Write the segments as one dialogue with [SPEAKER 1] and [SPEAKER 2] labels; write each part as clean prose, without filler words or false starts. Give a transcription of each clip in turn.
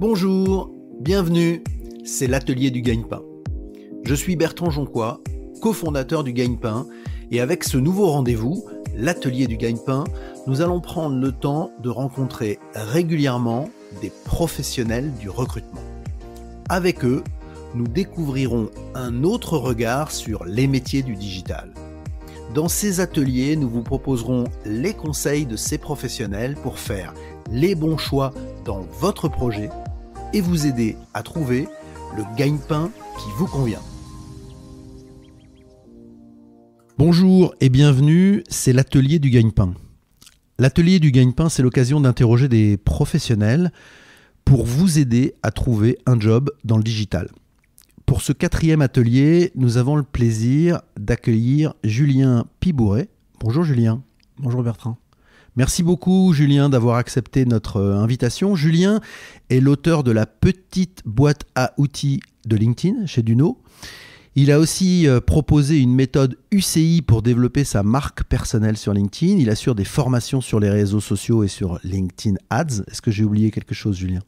[SPEAKER 1] Bonjour, bienvenue, c'est l'atelier du gagne-pain. Je suis Bertrand Jonquois, cofondateur du Gagne-Pain, et avec ce nouveau rendez-vous, l'atelier du gagne-pain, nous allons prendre le temps de rencontrer régulièrement des professionnels du recrutement. Avec eux, nous découvrirons un autre regard sur les métiers du digital. Dans ces ateliers, nous vous proposerons les conseils de ces professionnels pour faire les bons choix dans votre projet et vous aider à trouver le gagne-pain qui vous convient. Bonjour et bienvenue, c'est l'atelier du gagne-pain. L'atelier du gagne-pain, c'est l'occasion d'interroger des professionnels pour vous aider à trouver un job dans le digital. Pour ce 4e atelier, nous avons le plaisir d'accueillir Julien Pibouret. Bonjour Julien.
[SPEAKER 2] Bonjour Bertrand.
[SPEAKER 1] Merci beaucoup Julien d'avoir accepté notre invitation. Julien est l'auteur de la petite boîte à outils de LinkedIn chez Duno. Il a aussi proposé une méthode UCI pour développer sa marque personnelle sur LinkedIn. Il assure des formations sur les réseaux sociaux et sur LinkedIn Ads. Est-ce que j'ai oublié quelque chose, Julien ?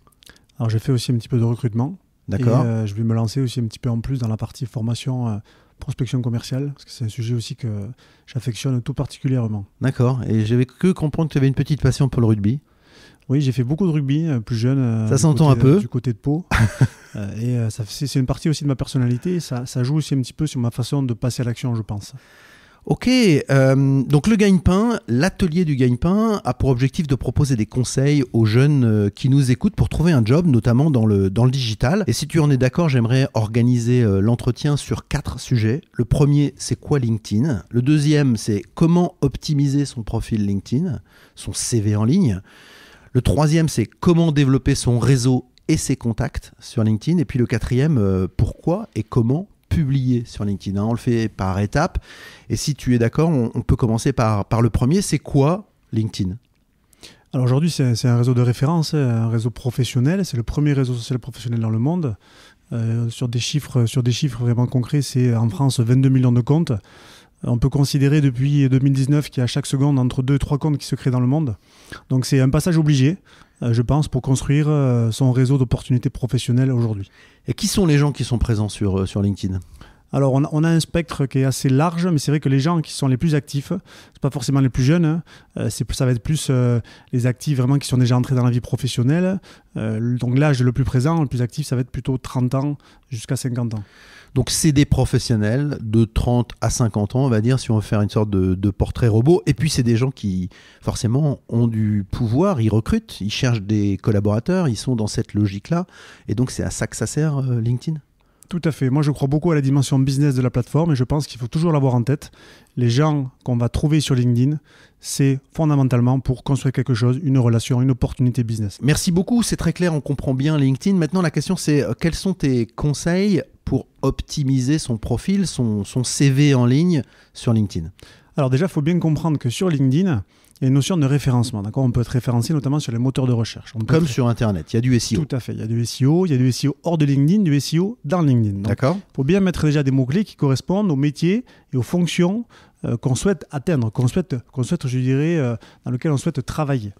[SPEAKER 2] Alors j'ai fait aussi un petit peu de recrutement.
[SPEAKER 1] D'accord.
[SPEAKER 2] Et je vais me lancer aussi un petit peu en plus dans la partie formation prospection commerciale, parce que c'est un sujet aussi que j'affectionne tout particulièrement.
[SPEAKER 1] D'accord. Et j'avais que comprendre que tu avais une petite passion pour le rugby.
[SPEAKER 2] Oui, j'ai fait beaucoup de rugby, plus jeune.
[SPEAKER 1] Ça s'entend un peu.
[SPEAKER 2] Du côté de Pau. C'est une partie aussi de ma personnalité. Ça joue aussi un petit peu sur ma façon de passer à l'action, je pense.
[SPEAKER 1] Ok, donc le gagne-pain, l'atelier du gagne-pain a pour objectif de proposer des conseils aux jeunes qui nous écoutent pour trouver un job, notamment dans le digital. Et si tu en es d'accord, j'aimerais organiser l'entretien sur 4 sujets. Le premier, c'est quoi LinkedIn ? Le deuxième, c'est comment optimiser son profil LinkedIn, son CV en ligne. Le troisième, c'est comment développer son réseau et ses contacts sur LinkedIn. Et puis le quatrième, pourquoi et comment publier sur LinkedIn. On le fait par étapes. Et si tu es d'accord, on peut commencer par le premier. C'est quoi LinkedIn ?
[SPEAKER 2] Alors aujourd'hui, c'est un réseau de référence, un réseau professionnel. C'est le premier réseau social professionnel dans le monde. Sur des chiffres vraiment concrets, c'est en France 22 millions de comptes. On peut considérer depuis 2019 qu'il y a chaque seconde entre 2 et 3 comptes qui se créent dans le monde. Donc c'est un passage obligé, je pense, pour construire son réseau d'opportunités professionnelles aujourd'hui.
[SPEAKER 1] Et qui sont les gens qui sont présents sur LinkedIn ?
[SPEAKER 2] Alors on a un spectre qui est assez large, mais c'est vrai que les gens qui sont les plus actifs, c'est pas forcément les plus jeunes, ça va être plus les actifs vraiment qui sont déjà entrés dans la vie professionnelle. Donc l'âge le plus présent, le plus actif, ça va être plutôt 30 ans jusqu'à 50 ans.
[SPEAKER 1] Donc c'est des professionnels de 30 à 50 ans, on va dire, si on veut faire une sorte de portrait robot. Et puis c'est des gens qui, forcément, ont du pouvoir, ils recrutent, ils cherchent des collaborateurs, ils sont dans cette logique-là. Et donc c'est à ça que ça sert, LinkedIn ?
[SPEAKER 2] Tout à fait. Moi, je crois beaucoup à la dimension business de la plateforme et je pense qu'il faut toujours l'avoir en tête. Les gens qu'on va trouver sur LinkedIn, c'est fondamentalement pour construire quelque chose, une relation, une opportunité business.
[SPEAKER 1] Merci beaucoup, c'est très clair, on comprend bien LinkedIn. Maintenant, la question, c'est quels sont tes conseils pour optimiser son profil, son CV en ligne sur LinkedIn ?
[SPEAKER 2] Alors déjà, il faut bien comprendre que sur LinkedIn, il y a une notion de référencement. D'accord ? On peut être référencé notamment sur les moteurs de recherche.
[SPEAKER 1] Comme sur Internet, il y a du SEO.
[SPEAKER 2] Tout à fait. Il y a du SEO hors de LinkedIn, du SEO dans LinkedIn. Donc,
[SPEAKER 1] d'accord.
[SPEAKER 2] Il faut bien mettre déjà des mots-clés qui correspondent aux métiers et aux fonctions qu'on souhaite atteindre, je dirais, dans lesquelles on souhaite travailler.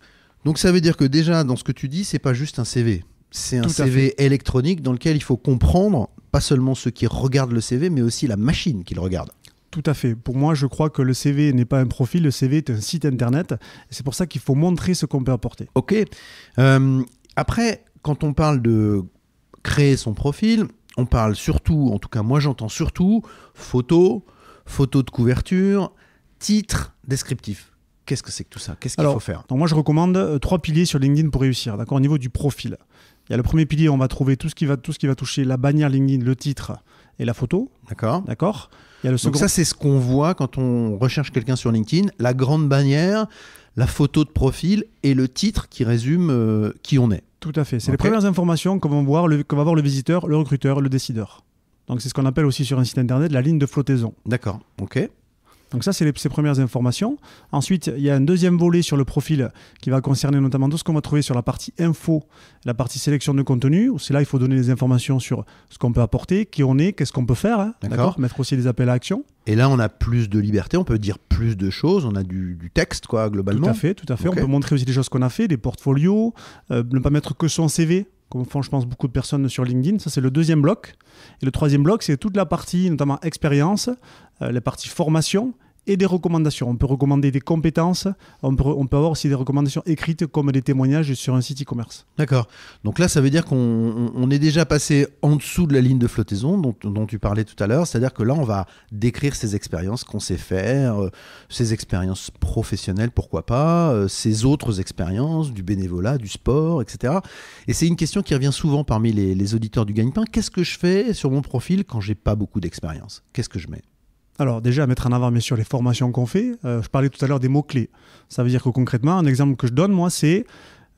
[SPEAKER 1] Donc ça veut dire que déjà, dans ce que tu dis, c'est pas juste un CV. C'est un CV électronique dans lequel il faut comprendre, pas seulement ceux qui regardent le CV, mais aussi la machine qui le regarde.
[SPEAKER 2] Tout à fait. Pour moi, je crois que le CV n'est pas un profil, le CV est un site internet. Et c'est pour ça qu'il faut montrer ce qu'on peut apporter.
[SPEAKER 1] Ok. Après, quand on parle de créer son profil, on parle surtout, en tout cas moi j'entends surtout, photo de couverture, titre, descriptif. Qu'est-ce que c'est que tout ça ? Qu'est-ce qu'il faut faire ?
[SPEAKER 2] Donc moi je recommande 3 piliers sur LinkedIn pour réussir. D'accord ? Au niveau du profil. Il y a le premier pilier, on va trouver tout ce qui va toucher la bannière LinkedIn, le titre et la photo. D'accord ? Il y a le second.
[SPEAKER 1] Donc ça, c'est ce qu'on voit quand on recherche quelqu'un sur LinkedIn. La grande bannière, la photo de profil et le titre qui résume qui on est.
[SPEAKER 2] Tout à fait. C'est les premières informations que va voir le visiteur, le recruteur, le décideur. Donc c'est ce qu'on appelle aussi sur un site internet la ligne de flottaison.
[SPEAKER 1] D'accord, ok.
[SPEAKER 2] Donc ça, c'est ces premières informations. Ensuite, il y a un deuxième volet sur le profil qui va concerner notamment tout ce qu'on va trouver sur la partie info, la partie sélection de contenu. C'est là il faut donner des informations sur ce qu'on peut apporter, qui on est, qu'est-ce qu'on peut faire. Hein, d'accord. Mettre aussi des appels à action.
[SPEAKER 1] Et là, on a plus de liberté, on peut dire plus de choses, on a du texte, quoi, globalement.
[SPEAKER 2] Tout à fait. Okay. On peut montrer aussi des choses qu'on a fait, des portfolios, ne pas mettre que son CV. comme font, je pense, beaucoup de personnes sur LinkedIn. Ça, c'est le deuxième bloc. Et le troisième bloc, c'est toute la partie, notamment expérience, la partie formation et des recommandations. On peut recommander des compétences, on peut avoir aussi des recommandations écrites comme des témoignages sur un site e-commerce.
[SPEAKER 1] D'accord. Donc là, ça veut dire qu'on est déjà passé en dessous de la ligne de flottaison dont tu parlais tout à l'heure. C'est-à-dire que là, on va décrire ces expériences qu'on sait faire, ces expériences professionnelles, pourquoi pas, ces autres expériences, du bénévolat, du sport, etc. Et c'est une question qui revient souvent parmi les auditeurs du Gagne-Pain. Qu'est-ce que je fais sur mon profil quand j'ai pas beaucoup d'expérience? Qu'est-ce que je mets?
[SPEAKER 2] Alors déjà, mettre en avant bien sûr les formations qu'on fait. Je parlais tout à l'heure des mots-clés. Ça veut dire que concrètement, un exemple que je donne, moi, c'est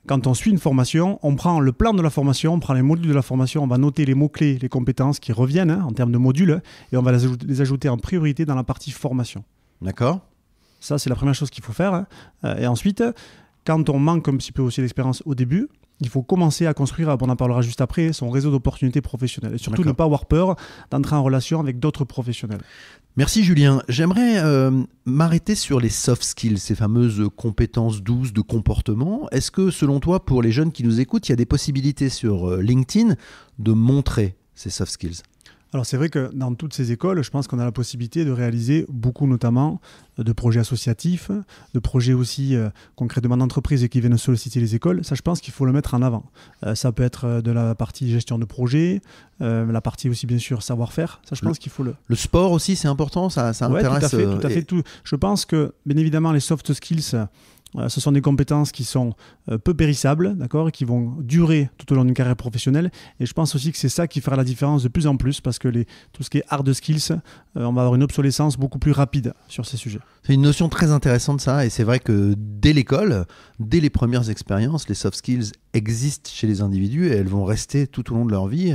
[SPEAKER 2] quand on suit une formation, on prend le plan de la formation, on prend les modules de la formation, on va noter les mots-clés, les compétences qui reviennent en termes de modules, et on va les ajouter en priorité dans la partie formation.
[SPEAKER 1] D'accord.
[SPEAKER 2] Ça, c'est la première chose qu'il faut faire. Et ensuite, quand on manque un petit peu aussi d'expérience au début, il faut commencer à construire, on en parlera juste après, son réseau d'opportunités professionnelles. Et surtout, ne pas avoir peur d'entrer en relation avec d'autres professionnels.
[SPEAKER 1] Merci Julien. J'aimerais m'arrêter sur les soft skills, ces fameuses compétences douces de comportement. Est-ce que selon toi, pour les jeunes qui nous écoutent, il y a des possibilités sur LinkedIn de montrer ces soft skills ?
[SPEAKER 2] Alors c'est vrai que dans toutes ces écoles, je pense qu'on a la possibilité de réaliser beaucoup notamment de projets associatifs, de projets aussi concrètement d'entreprises qui viennent solliciter les écoles. Ça, je pense qu'il faut le mettre en avant. Ça peut être de la partie gestion de projet, la partie aussi bien sûr savoir-faire. Ça, je pense qu'il faut le...
[SPEAKER 1] Le sport aussi, c'est important, ça
[SPEAKER 2] ouais,
[SPEAKER 1] intéresse...
[SPEAKER 2] Tout à fait. Je pense que, bien évidemment, les soft skills... ce sont des compétences qui sont peu périssables, d'accord, et qui vont durer tout au long d'une carrière professionnelle. Et je pense aussi que c'est ça qui fera la différence de plus en plus, parce que tout ce qui est hard skills, on va avoir une obsolescence beaucoup plus rapide sur ces sujets.
[SPEAKER 1] C'est une notion très intéressante ça, et c'est vrai que dès l'école, dès les premières expériences, les soft skills existent chez les individus et elles vont rester tout au long de leur vie.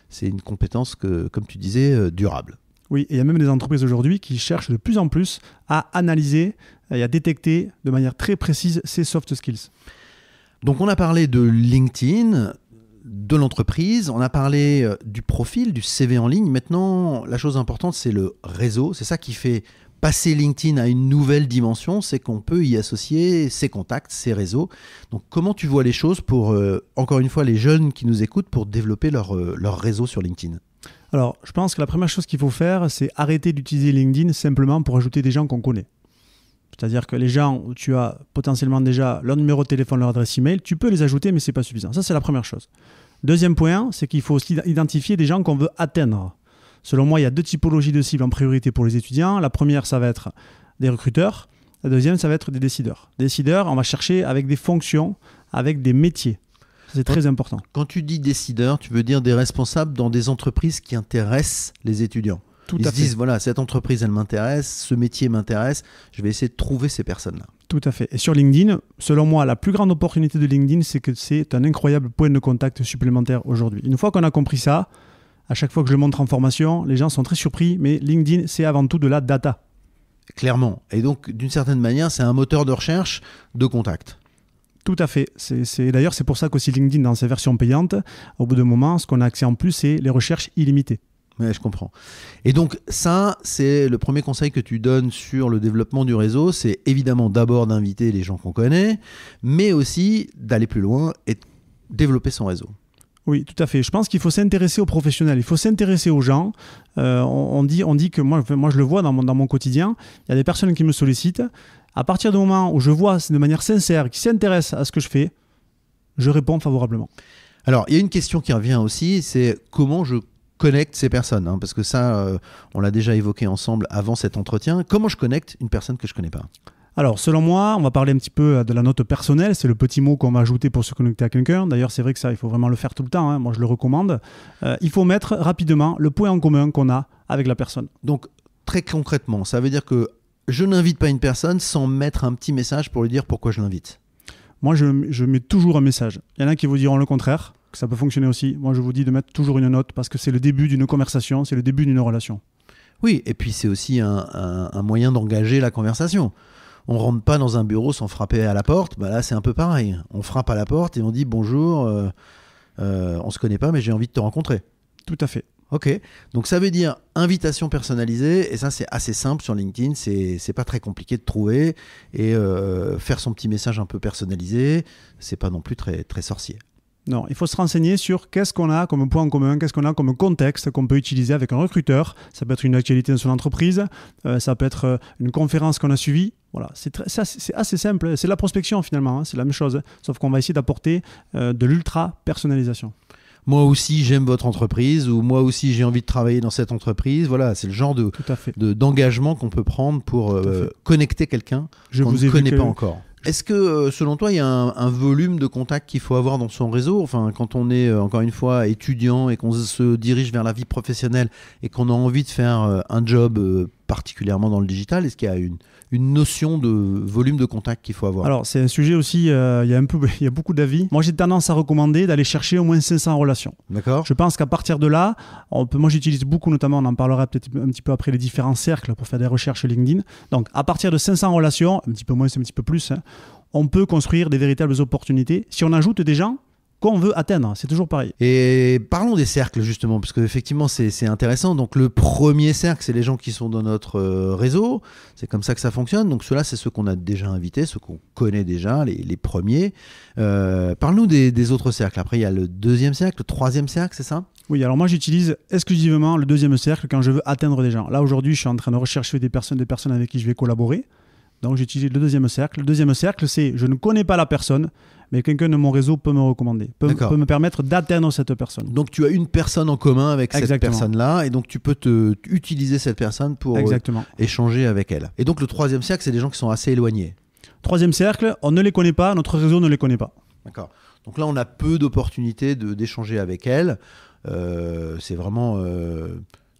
[SPEAKER 1] C'est une compétence que, comme tu disais, durable.
[SPEAKER 2] Oui, et il y a même des entreprises aujourd'hui qui cherchent de plus en plus à analyser et à détecter de manière très précise ces soft skills.
[SPEAKER 1] Donc on a parlé de LinkedIn, de l'entreprise, on a parlé du profil, du CV en ligne. Maintenant, la chose importante, c'est le réseau. C'est ça qui fait passer LinkedIn à une nouvelle dimension, c'est qu'on peut y associer ses contacts, ses réseaux. Donc comment tu vois les choses pour, encore une fois, les jeunes qui nous écoutent pour développer leur réseau sur LinkedIn ?
[SPEAKER 2] Alors, je pense que la première chose qu'il faut faire, c'est arrêter d'utiliser LinkedIn simplement pour ajouter des gens qu'on connaît. C'est-à-dire que les gens où tu as potentiellement déjà leur numéro de téléphone, leur adresse email, tu peux les ajouter, mais ce n'est pas suffisant. Ça, c'est la première chose. Deuxième point, c'est qu'il faut aussi identifier des gens qu'on veut atteindre. Selon moi, il y a deux typologies de cibles en priorité pour les étudiants. La première, ça va être des recruteurs. La deuxième, ça va être des décideurs. Des décideurs, on va chercher avec des fonctions, avec des métiers. C'est très important.
[SPEAKER 1] Quand tu dis décideurs, tu veux dire des responsables dans des entreprises qui intéressent les étudiants. Ils se disent, voilà, cette entreprise, elle m'intéresse, ce métier m'intéresse, je vais essayer de trouver ces personnes-là.
[SPEAKER 2] Tout à fait. Et sur LinkedIn, selon moi, la plus grande opportunité de LinkedIn, c'est que c'est un incroyable point de contact supplémentaire aujourd'hui. Une fois qu'on a compris ça, à chaque fois que je le montre en formation, les gens sont très surpris, mais LinkedIn, c'est avant tout de la data.
[SPEAKER 1] Clairement. Et donc, d'une certaine manière, c'est un moteur de recherche de contact.
[SPEAKER 2] Tout à fait. D'ailleurs, c'est pour ça qu'aussi LinkedIn, dans ses versions payantes, au bout d'un moment, ce qu'on a accès en plus, c'est les recherches illimitées.
[SPEAKER 1] Oui, je comprends. Et donc, ça, c'est le premier conseil que tu donnes sur le développement du réseau. C'est évidemment d'abord d'inviter les gens qu'on connaît, mais aussi d'aller plus loin et de développer son réseau.
[SPEAKER 2] Oui, tout à fait. Je pense qu'il faut s'intéresser aux professionnels, il faut s'intéresser aux gens. On dit que moi, je le vois dans mon quotidien, il y a des personnes qui me sollicitent. À partir du moment où je vois de manière sincère qu'ils s'intéressent à ce que je fais, je réponds favorablement.
[SPEAKER 1] Alors, il y a une question qui revient aussi, c'est comment je connecte ces personnes, hein, parce que ça, on l'a déjà évoqué ensemble avant cet entretien. Comment je connecte une personne que je ne connais pas ?
[SPEAKER 2] Alors, selon moi, on va parler un petit peu de la note personnelle. C'est le petit mot qu'on va ajouter pour se connecter à quelqu'un. D'ailleurs, c'est vrai que ça, il faut vraiment le faire tout le temps. Hein. Moi, je le recommande. Il faut mettre rapidement le point en commun qu'on a avec la personne.
[SPEAKER 1] Donc, très concrètement, ça veut dire que je n'invite pas une personne sans mettre un petit message pour lui dire pourquoi je l'invite.
[SPEAKER 2] Moi, je mets toujours un message. Il y en a qui vous diront le contraire, que ça peut fonctionner aussi. Moi, je vous dis de mettre toujours une note parce que c'est le début d'une conversation, c'est le début d'une relation.
[SPEAKER 1] Oui, et puis c'est aussi un moyen d'engager la conversation. On ne rentre pas dans un bureau sans frapper à la porte. Bah là, c'est un peu pareil. On frappe à la porte et on dit bonjour, on ne se connaît pas, mais j'ai envie de te rencontrer.
[SPEAKER 2] Tout à fait.
[SPEAKER 1] Ok, donc ça veut dire invitation personnalisée, et ça c'est assez simple sur LinkedIn, c'est pas très compliqué de trouver, et faire son petit message un peu personnalisé, c'est pas non plus très, très sorcier.
[SPEAKER 2] Non, il faut se renseigner sur qu'est-ce qu'on a comme point en commun, qu'est-ce qu'on a comme contexte qu'on peut utiliser avec un recruteur. Ça peut être une actualité de son entreprise, ça peut être une conférence qu'on a suivie. Voilà, c'est assez simple, c'est de la prospection finalement, hein, c'est la même chose, sauf qu'on va essayer d'apporter de l'ultra-personnalisation.
[SPEAKER 1] Moi aussi j'aime votre entreprise, ou moi aussi j'ai envie de travailler dans cette entreprise. Voilà, c'est le genre d'engagement qu'on peut prendre pour connecter quelqu'un qu'on ne connaît pas encore. Est-ce que, selon toi, il y a un volume de contacts qu'il faut avoir dans son réseau? Enfin, quand on est, encore une fois, étudiant et qu'on se dirige vers la vie professionnelle et qu'on a envie de faire un job particulièrement dans le digital, est-ce qu'il y a une notion de volume de contacts qu'il faut avoir?
[SPEAKER 2] Alors, c'est un sujet aussi, il y a beaucoup d'avis. Moi, j'ai tendance à recommander d'aller chercher au moins 500 relations.
[SPEAKER 1] D'accord.
[SPEAKER 2] Je pense qu'à partir de là, moi, j'utilise beaucoup, notamment, on en parlera peut-être un petit peu après, les différents cercles pour faire des recherches LinkedIn. Donc, à partir de 500 relations, un petit peu moins, c'est un petit peu plus, hein, on peut construire des véritables opportunités. Si on ajoute des gens qu'on veut atteindre, c'est toujours pareil.
[SPEAKER 1] Et parlons des cercles justement, parce qu'effectivement c'est intéressant. Donc le premier cercle, c'est les gens qui sont dans notre réseau, c'est comme ça que ça fonctionne. Donc ceux-là, c'est ceux qu'on a déjà invités, ceux qu'on connaît déjà, les premiers. Parle-nous des autres cercles. Après, il y a le deuxième cercle, le troisième cercle, c'est ça?
[SPEAKER 2] Oui, alors moi j'utilise exclusivement le deuxième cercle quand je veux atteindre des gens. Là aujourd'hui, je suis en train de rechercher des personnes avec qui je vais collaborer. Donc j'utilise le deuxième cercle. Le deuxième cercle, c'est je ne connais pas la personne, mais quelqu'un de mon réseau peut me recommander, peut me permettre d'atteindre cette personne.
[SPEAKER 1] Donc tu as une personne en commun avec cette personne-là, et donc tu peux utiliser cette personne pour échanger avec elle. Et donc le troisième cercle, c'est des gens qui sont assez éloignés. Troisième cercle,
[SPEAKER 2] on ne les connaît pas, notre réseau ne les connaît pas.
[SPEAKER 1] D'accord. Donc là, on a peu d'opportunités d'échanger avec elle. C'est vraiment...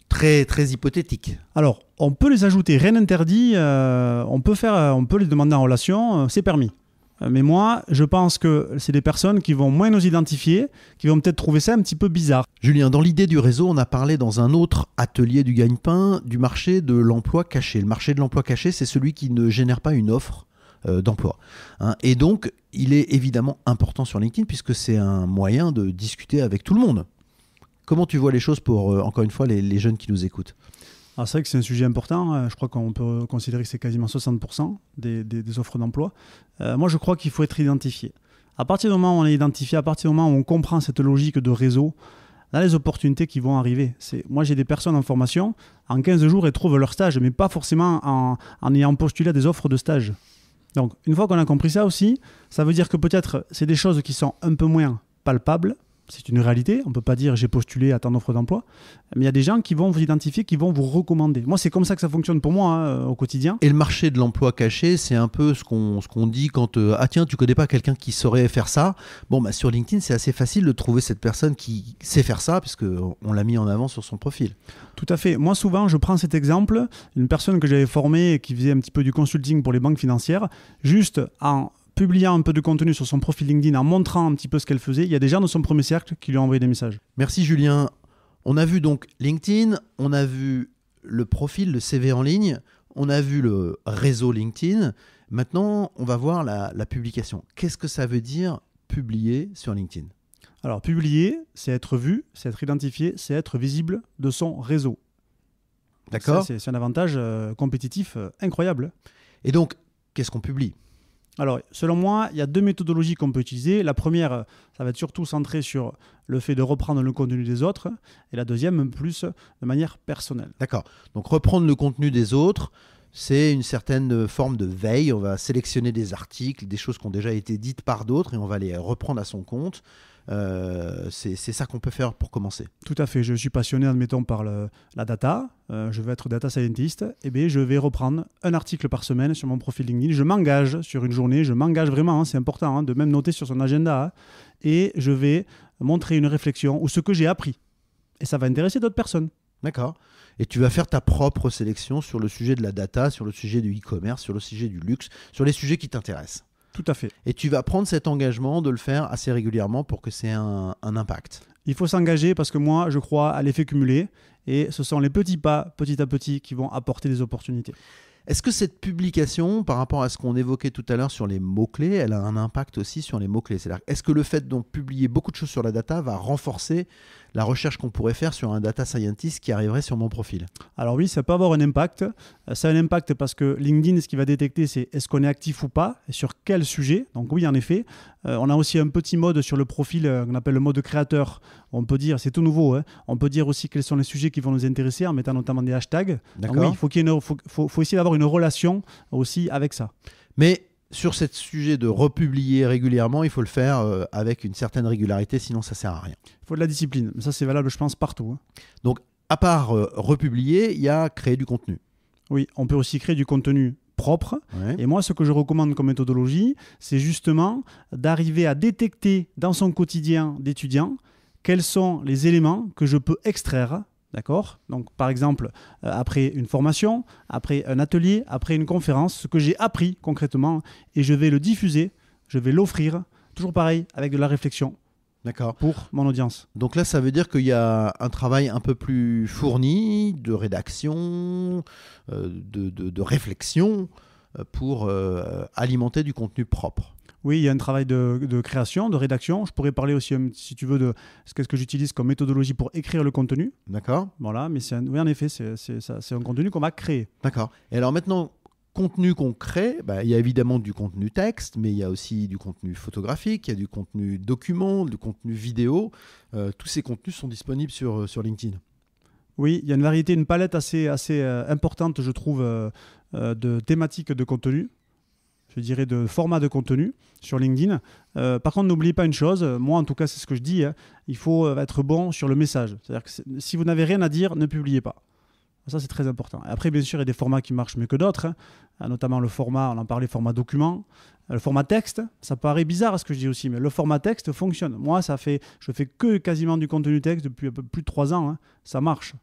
[SPEAKER 1] très, très hypothétique.
[SPEAKER 2] Alors, on peut les ajouter, rien n'interdit, on peut les demander en relation, c'est permis. Mais moi, je pense que c'est des personnes qui vont moins nous identifier, qui vont peut-être trouver ça un petit peu bizarre.
[SPEAKER 1] Julien, dans l'idée du réseau, on a parlé dans un autre atelier du Gagne-Pain du marché de l'emploi caché. Le marché de l'emploi caché, c'est celui qui ne génère pas une offre d'emploi. Hein. Et donc, il est évidemment important sur LinkedIn puisque c'est un moyen de discuter avec tout le monde. Comment tu vois les choses pour, encore une fois, les jeunes qui nous écoutent?
[SPEAKER 2] Alors c'est vrai que c'est un sujet important. Je crois qu'on peut considérer que c'est quasiment 60% des offres d'emploi. Moi, je crois qu'il faut être identifié. À partir du moment où on est identifié, à partir du moment où on comprend cette logique de réseau, là, les opportunités qui vont arriver. Moi, j'ai des personnes en formation, en 15 jours, elles trouvent leur stage, mais pas forcément en ayant postulé à des offres de stage. Donc, une fois qu'on a compris ça aussi, ça veut dire que peut-être c'est des choses qui sont un peu moins palpables. C'est une réalité, on ne peut pas dire j'ai postulé à tant d'offres d'emploi, mais il y a des gens qui vont vous identifier, qui vont vous recommander. Moi, c'est comme ça que ça fonctionne pour moi hein, au quotidien.
[SPEAKER 1] Et le marché de l'emploi caché, c'est un peu ce qu'on dit quand ah tiens, tu connais pas quelqu'un qui saurait faire ça. Bon, bah, sur LinkedIn, c'est assez facile de trouver cette personne qui sait faire ça, puisqu'on l'a mis en avant sur son profil.
[SPEAKER 2] Tout à fait. Moi, souvent, je prends cet exemple, une personne que j'avais formée qui faisait un petit peu du consulting pour les banques financières, juste en publiant un peu de contenu sur son profil LinkedIn, en montrant un petit peu ce qu'elle faisait, il y a des gens de son premier cercle qui lui ont envoyé des messages.
[SPEAKER 1] Merci Julien. On a vu donc LinkedIn, on a vu le profil, le CV en ligne, on a vu le réseau LinkedIn. Maintenant, on va voir la publication. Qu'est-ce que ça veut dire publier sur LinkedIn?
[SPEAKER 2] Alors, publier, c'est être vu, c'est être identifié, c'est être visible de son réseau.
[SPEAKER 1] D'accord.
[SPEAKER 2] C'est un avantage compétitif incroyable.
[SPEAKER 1] Et donc, qu'est-ce qu'on publie?
[SPEAKER 2] Alors, selon moi, il y a deux méthodologies qu'on peut utiliser. La première, ça va être surtout centré sur le fait de reprendre le contenu des autres. Et la deuxième, plus de manière personnelle.
[SPEAKER 1] D'accord. Donc, reprendre le contenu des autres, c'est une certaine forme de veille. On va sélectionner des articles, des choses qui ont déjà été dites par d'autres et on va les reprendre à son compte. C'est ça qu'on peut faire pour commencer.
[SPEAKER 2] Tout à fait. Je suis passionné, admettons, par la data. Je veux être data scientist. Eh bien, je vais reprendre un article par semaine sur mon profil LinkedIn. Je m'engage sur une journée. Je m'engage vraiment. Hein, c'est important hein, de même noter sur son agenda. Hein, et je vais montrer une réflexion ou ce que j'ai appris. Et ça va intéresser d'autres personnes.
[SPEAKER 1] D'accord. Et tu vas faire ta propre sélection sur le sujet de la data, sur le sujet du e-commerce, sur le sujet du luxe, sur les sujets qui t'intéressent.
[SPEAKER 2] Tout à fait.
[SPEAKER 1] Et tu vas prendre cet engagement de le faire assez régulièrement pour que c'est un impact.
[SPEAKER 2] Il faut s'engager parce que moi, je crois à l'effet cumulé et ce sont les petits pas, petit à petit, qui vont apporter des opportunités.
[SPEAKER 1] Est-ce que cette publication, par rapport à ce qu'on évoquait tout à l'heure sur les mots-clés, elle a un impact aussi sur les mots-clés? C'est-à-dire, est-ce que le fait de publier beaucoup de choses sur la data va renforcer la recherche qu'on pourrait faire sur un data scientist qui arriverait sur mon profil?
[SPEAKER 2] Alors oui, ça peut avoir un impact. Ça a un impact parce que LinkedIn, ce qu'il va détecter, c'est est-ce qu'on est actif ou pas, et sur quel sujet. Donc oui, en effet. On a aussi un petit mode sur le profil qu'on appelle le mode créateur. On peut dire, c'est tout nouveau, hein, on peut dire aussi quels sont les sujets qui vont nous intéresser en mettant notamment des hashtags. Donc oui, faut essayer d'avoir une relation aussi avec ça.
[SPEAKER 1] Mais sur ce sujet de republier régulièrement, il faut le faire avec une certaine régularité, sinon ça sert à rien.
[SPEAKER 2] Il faut de la discipline. Ça, c'est valable, je pense, partout. Hein.
[SPEAKER 1] Donc, à part republier, il y a créer du contenu.
[SPEAKER 2] Oui, on peut aussi créer du contenu propre.
[SPEAKER 1] Ouais.
[SPEAKER 2] Et moi, ce que je recommande comme méthodologie, c'est justement d'arriver à détecter dans son quotidien d'étudiant quels sont les éléments que je peux extraire. D'accord ? Donc, par exemple, après une formation, après un atelier, après une conférence, ce que j'ai appris concrètement, et je vais le diffuser, je vais l'offrir, toujours pareil, avec de la réflexion.
[SPEAKER 1] D'accord.
[SPEAKER 2] Pour mon audience.
[SPEAKER 1] Donc là, ça veut dire qu'il y a un travail un peu plus fourni de rédaction, de réflexion pour alimenter du contenu propre.
[SPEAKER 2] Oui, il y a un travail de création, de rédaction. Je pourrais parler aussi, si tu veux, de ce que j'utilise comme méthodologie pour écrire le contenu.
[SPEAKER 1] D'accord.
[SPEAKER 2] Voilà, mais oui, en effet, c'est un contenu qu'on va créer.
[SPEAKER 1] D'accord. Et alors maintenant, contenu qu'on crée, il y a évidemment du contenu texte, mais il y a aussi du contenu photographique, il y a du contenu document, du contenu vidéo. Tous ces contenus sont disponibles sur LinkedIn.
[SPEAKER 2] Oui, il y a une variété, une palette assez importante, je trouve, de thématiques de contenu. Je dirais de format de contenu sur LinkedIn. Par contre, n'oubliez pas une chose, moi en tout cas c'est ce que je dis, hein, il faut être bon sur le message. C'est-à-dire que si vous n'avez rien à dire, ne publiez pas. Ça c'est très important. Après, bien sûr, il y a des formats qui marchent mieux que d'autres, hein, notamment le format, on en parlait, format document. Le format texte, ça paraît bizarre ce que je dis aussi, mais le format texte fonctionne. Moi, je fais que quasiment du contenu texte depuis un peu plus de 3 ans, hein, ça marche.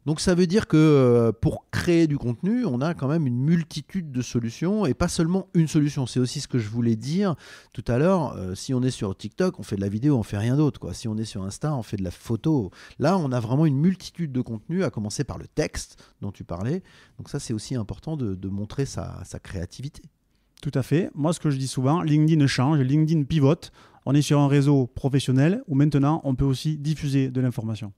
[SPEAKER 1] Donc ça veut dire que pour créer du contenu, on a quand même une multitude de solutions et pas seulement une solution. C'est aussi ce que je voulais dire tout à l'heure. Si on est sur TikTok, on fait de la vidéo, on fait rien d'autre, quoi. Si on est sur Insta, on fait de la photo. Là, on a vraiment une multitude de contenus, à commencer par le texte dont tu parlais. Donc ça, c'est aussi important de montrer sa créativité.
[SPEAKER 2] Tout à fait. Moi, ce que je dis souvent, LinkedIn change, LinkedIn pivote. On est sur un réseau professionnel où maintenant, on peut aussi diffuser de l'information.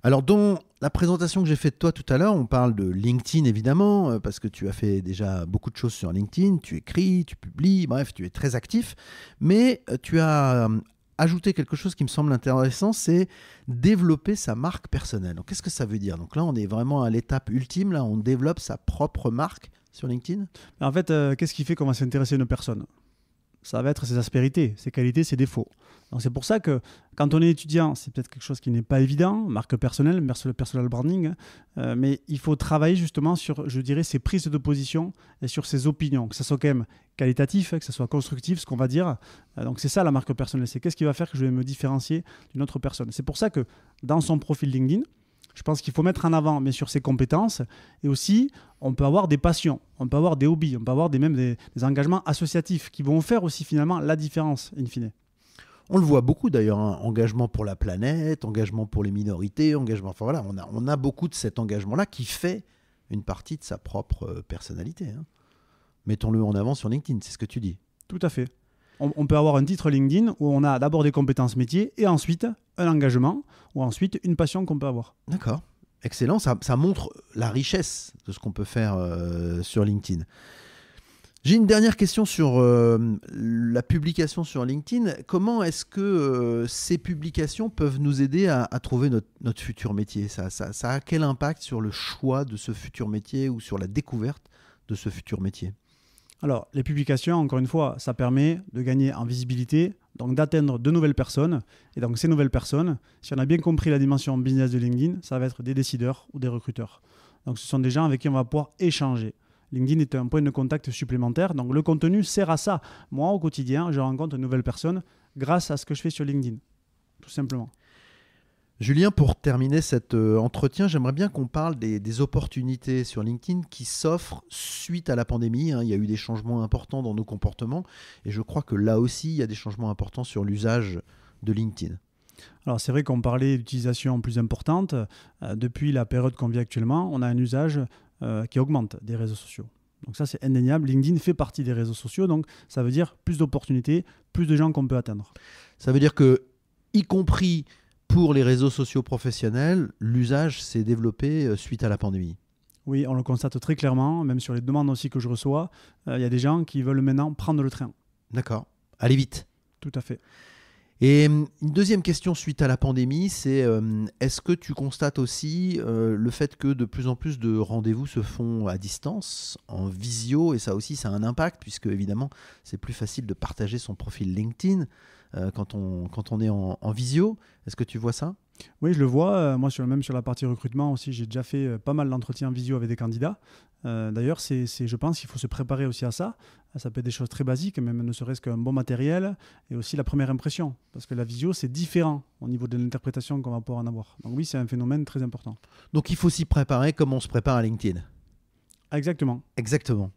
[SPEAKER 1] Alors, dans la présentation que j'ai faite de toi tout à l'heure, on parle de LinkedIn évidemment, parce que tu as fait déjà beaucoup de choses sur LinkedIn, tu écris, tu publies, bref, tu es très actif, mais tu as ajouté quelque chose qui me semble intéressant, c'est développer sa marque personnelle. Donc, qu'est-ce que ça veut dire ? Donc là, on est vraiment à l'étape ultime, là, on développe sa propre marque sur LinkedIn.
[SPEAKER 2] En fait, qu'est-ce qui fait qu'on va s'intéresser à une personne ? Ça va être ses aspérités, ses qualités, ses défauts. Donc c'est pour ça que quand on est étudiant, c'est peut-être quelque chose qui n'est pas évident, marque personnelle, le personal branding, mais il faut travailler justement sur, je dirais, ses prises de position et sur ses opinions, que ça soit quand même qualitatif, que ça soit constructif, ce qu'on va dire. Donc c'est ça la marque personnelle, c'est qu'est-ce qui va faire que je vais me différencier d'une autre personne. C'est pour ça que dans son profil LinkedIn, je pense qu'il faut mettre en avant, bien sûr, ses compétences. Et aussi, on peut avoir des passions, on peut avoir des hobbies, on peut avoir même des engagements associatifs qui vont faire aussi finalement la différence, in fine.
[SPEAKER 1] On le voit beaucoup d'ailleurs, hein. Engagement pour la planète, engagement pour les minorités, engagement... Enfin voilà, on a beaucoup de cet engagement-là qui fait une partie de sa propre personnalité. Hein. Mettons-le en avant sur LinkedIn, c'est ce que tu dis.
[SPEAKER 2] Tout à fait. On peut avoir un titre LinkedIn où on a d'abord des compétences métiers et ensuite un engagement ou ensuite une passion qu'on peut avoir.
[SPEAKER 1] D'accord, excellent. Ça montre la richesse de ce qu'on peut faire sur LinkedIn. J'ai une dernière question sur la publication sur LinkedIn. Comment est-ce que ces publications peuvent nous aider à trouver notre futur métier ? Ça a quel impact sur le choix de ce futur métier ou sur la découverte de ce futur métier ?
[SPEAKER 2] Alors, les publications, encore une fois, ça permet de gagner en visibilité, donc d'atteindre de nouvelles personnes. Et donc, ces nouvelles personnes, si on a bien compris la dimension business de LinkedIn, ça va être des décideurs ou des recruteurs. Donc, ce sont des gens avec qui on va pouvoir échanger. LinkedIn est un point de contact supplémentaire. Donc, le contenu sert à ça. Moi, au quotidien, je rencontre de nouvelles personnes grâce à ce que je fais sur LinkedIn, tout simplement.
[SPEAKER 1] Julien, pour terminer cet entretien, j'aimerais bien qu'on parle des opportunités sur LinkedIn qui s'offrent suite à la pandémie. Hein. Il y a eu des changements importants dans nos comportements et je crois que là aussi, il y a des changements importants sur l'usage de LinkedIn.
[SPEAKER 2] Alors c'est vrai qu'on parlait d'utilisation plus importante. Depuis la période qu'on vit actuellement, on a un usage qui augmente des réseaux sociaux. Donc ça, c'est indéniable. LinkedIn fait partie des réseaux sociaux, donc ça veut dire plus d'opportunités, plus de gens qu'on peut atteindre.
[SPEAKER 1] Ça veut dire que, y compris pour les réseaux sociaux professionnels, l'usage s'est développé suite à la pandémie.
[SPEAKER 2] Oui, on le constate très clairement, même sur les demandes aussi que je reçois. Il y a des gens qui veulent maintenant prendre le train.
[SPEAKER 1] D'accord. Allez vite.
[SPEAKER 2] Tout à fait.
[SPEAKER 1] Et une deuxième question suite à la pandémie, c'est est-ce que tu constates aussi le fait que de plus en plus de rendez-vous se font à distance, en visio, et ça aussi, ça a un impact, puisque évidemment, c'est plus facile de partager son profil LinkedIn quand on est en visio. Est-ce que tu vois ça ?
[SPEAKER 2] Oui, je le vois. Moi, même sur la partie recrutement aussi, j'ai déjà fait pas mal d'entretiens en visio avec des candidats. D'ailleurs, je pense qu'il faut se préparer aussi à ça. Ça peut être des choses très basiques, même ne serait-ce qu'un bon matériel et aussi la première impression. Parce que la visio, c'est différent au niveau de l'interprétation qu'on va pouvoir en avoir. Donc oui, c'est un phénomène très important.
[SPEAKER 1] Donc il faut s'y préparer comme on se prépare à LinkedIn.
[SPEAKER 2] Exactement.
[SPEAKER 1] Exactement.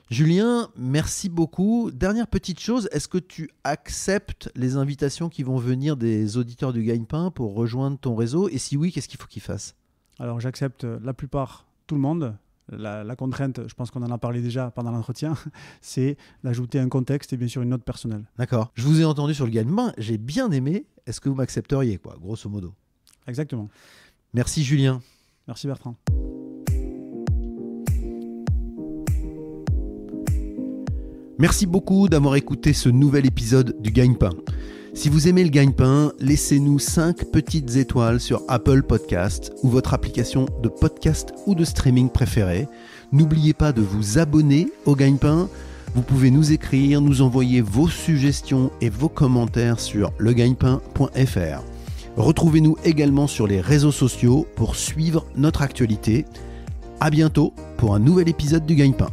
[SPEAKER 1] Julien, merci beaucoup. Dernière petite chose, est-ce que tu acceptes les invitations qui vont venir des auditeurs du Gagne-Pain pour rejoindre ton réseau ? Et si oui, qu'est-ce qu'il faut qu'ils fassent ?
[SPEAKER 2] Alors j'accepte la plupart, tout le monde. La contrainte, je pense qu'on en a parlé déjà pendant l'entretien, c'est d'ajouter un contexte et bien sûr une note personnelle.
[SPEAKER 1] D'accord. Je vous ai entendu sur le Gagne-Pain, j'ai bien aimé. Est-ce que vous m'accepteriez, quoi, grosso modo ?
[SPEAKER 2] Exactement.
[SPEAKER 1] Merci Julien.
[SPEAKER 2] Merci Bertrand.
[SPEAKER 1] Merci beaucoup d'avoir écouté ce nouvel épisode du Gagne-Pain. Si vous aimez le Gagne-Pain, laissez-nous 5 petites étoiles sur Apple Podcast ou votre application de podcast ou de streaming préférée. N'oubliez pas de vous abonner au Gagne-Pain. Vous pouvez nous écrire, nous envoyer vos suggestions et vos commentaires sur legagnepain.fr. Retrouvez-nous également sur les réseaux sociaux pour suivre notre actualité. À bientôt pour un nouvel épisode du Gagne-Pain.